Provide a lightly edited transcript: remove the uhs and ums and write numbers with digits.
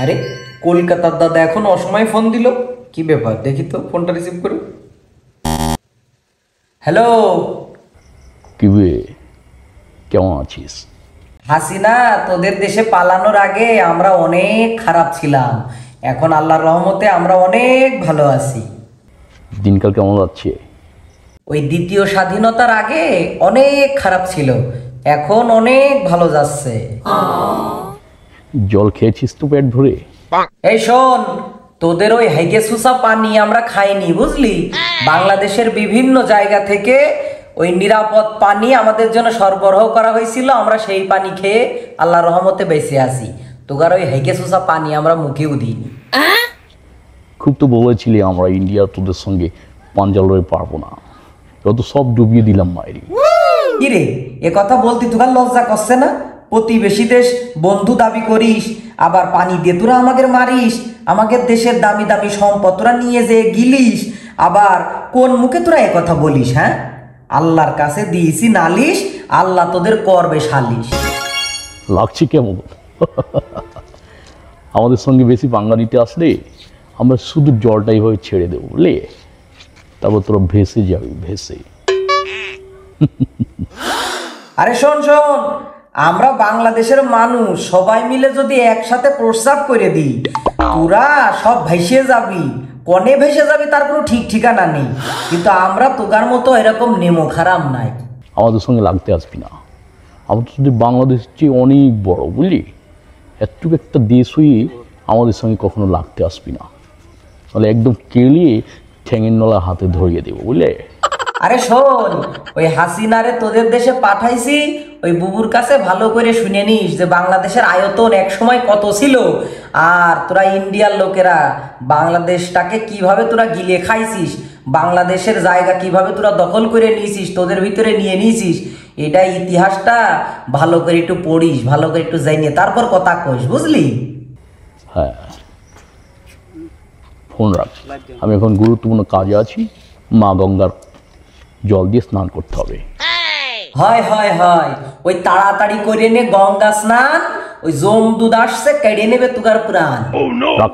আরে কলকাতার দাদা এখন অসময়ে ফোন দিল, কি ব্যাপার দেখি তো ফোনটা রিসিভ করে। হ্যালো। কি বে, কেমন আছিস? হাসিনা, তোদের দেশে পালানোর আগে আমরা অনেক খারাপ ছিলাম, এখন আল্লাহর রহমতে আমরা অনেক ভালো আছি। দিনকাল কেমন যাচ্ছে? ওই দ্বিতীয় স্বাধীনতার আগে অনেক খারাপ ছিল, এখন অনেক ভালো যাচ্ছে। জল খেয়েছিস তো পেট ভরে? এই শোন, তোদের ওই হেগে সুসা পানি আমরা খাইনি বুঝলি। বাংলাদেশের বিভিন্ন জায়গা থেকে ওই নিরাপদ পানি আমাদের জন্য সরবরাহ করা হয়েছিল, আমরা সেই পানি খেয়ে আল্লাহর রহমতে বেঁচে আছি। তোগার ওই হেগে সুসা পানি আমরা মুখেও দিইনি। খুব তো বলেছিলি আমরা ইন্ডিয়া তোদের সঙ্গে পাঞ্জা লড়ে পারবো না, যত সব ডুবিয়ে দিলাম মায়েরি। কিরে, এ কথা বলতে তোর লজ্জা করছে না? প্রতিবেশী দেশ বন্ধু দাবি করিস, আবার পানি দিয়ে তোরা আমাদের মারিস, আমাদের দেশের দামি দামি সম্পদ তোরা নিয়ে যে গিলিস, আবার কোন মুখে তোরা এ কথা বলিস? হ্যাঁ, আল্লাহর কাছে দিয়েছি নালিশ, আল্লাহ তোদের করবে সালিশ। লাগছে কেমন? আমাদের সঙ্গে বেশি পাঙ্গা নিতে আসলে আমরা শুধু জলটাই হয়ে ছেড়ে দেবো বুঝলে, তারপর তোরা ভেসে যাবি ভেসে। আরে শোন শোন, আমরা বাংলাদেশের মানুষ সবাই মিলে যদি একসাথে প্রস্তাব করে দিই, তোরা সব ভেসে যাবি। কনে ভেসে যাবি তার কোনো ঠিক ঠিকানা নেই, কিন্তু আমরা তোগার মতো এরকম নেমো খারাপ নাই। আমাদের সঙ্গে লাগতে আসবি না, আমাদের যদি বাংলাদেশের চেয়ে অনেক বড় বুঝলি, এতটুকু একটা দেশ হয়ে আমাদের সঙ্গে কখনো লাগতে আসবি না, তাহলে একদম কেলিয়ে ঠ্যাঙের নলা হাতে ধরিয়ে দেবো বুঝলে। আরে শোন, ওই হাসিনারে তোদের দেশে পাঠাইছি, ওই বুবুর কাছে ভালো করে শুনে নিস যে বাংলাদেশের আয়তন এক সময় কত ছিল, আর তোরা ইন্ডিয়ার লোকেরা বাংলাদেশটাকে কিভাবে তোরা গিলে খাইছিস, বাংলাদেশের জায়গা কিভাবে তোরা দখল করে নিয়েছিস, তোদের ভিতরে নিয়ে নিয়েছিস, এটা ইতিহাসটা ভালো করে একটু পড়িস, ভালো করে একটু জানিয়ে তারপর কথা কইস বুঝলি। হ্যাঁ, ফোন রাখ, আমি এখন গুরুত্বপূর্ণ কাজে আছি, মা গঙ্গার জল দিয়ে স্নান করতে হবে। হয় হয় হয়, ওই তাড়াতাড়ি করে নে গঙ্গা স্নান, ওই জম দুধ আসছে কেড়ে নেবে তুগার প্রাণ। রাখ।